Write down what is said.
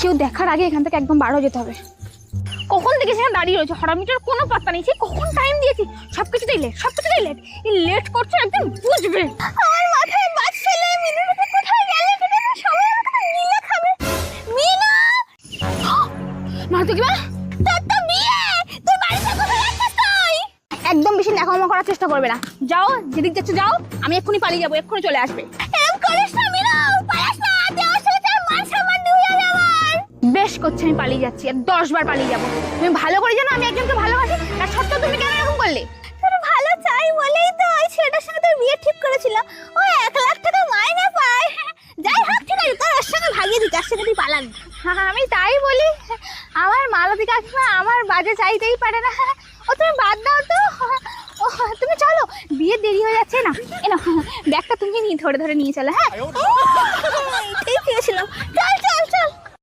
কেউ দেখার আগে এখান থেকে একদম বার হয়ে যেতে হবে। কখন থেকে সেখানে দাঁড়িয়ে রয়েছে, হরামিটার কোনো পাত্তা নেই। সেই কখন টাইম দিয়েছি, সবকিছুতেই লেট, সবকিছুতেই লেট। এই লেট করছে একদম বুঝবে। আমার মাথায় বাজ ফেলে মিনুটা কোথায় গেল? সবাই আমাকে গিলে খাবে। মিনু মারতো কি বা? তোর তো বিয়ে, তুই বাড়িতে কোথায় যাচ্ছিস তুই? একদম বেশি ন্যাকামো করার চেষ্টা করবে না। যাও, যেদিক যাচ্ছ যাও, আমি এক্ষুনি পালিয়ে যাবো, এক্ষুনি চলে আসবে। এরকম করিস না মিনু, পালাস না, দেওয়ার সাথে তার মান সম্মান ডুবে যাবে আমার। বেশ করছে, আমি পালিয়ে যাচ্ছি, আর 10 বার পালিয়ে যাবো। তুমি ভালো করে জানো আমি একজনকে ভালোবাসি, তার সত্ত্বেও তুমি কেন এরকম করলে? তোর ভালো চাই বলেই তো ওই ছেলেটার সঙ্গে তোর বিয়ে ঠিক করেছিলাম। ও 1 লাখ টাকা মাইনে পায়। যাই হোক, ঠিক আছে, তোর ওর সঙ্গে ভাগিয়ে দিই, তার সঙ্গে তুই পালাবি। আমি তাই বলি, আমার মালতী কাকিমা আমার বাজে চাইতেই পারে না। ও তুমি বাদ দাও তো, ও তুমি চলো, বিয়ে দেরি হয়ে যাচ্ছে না। এনো ব্যাগটা তুমি নিয়ে ধরে ধরে নিয়ে চলো। হ্যাঁ, ঠিক ছিলাম, চল চল চল।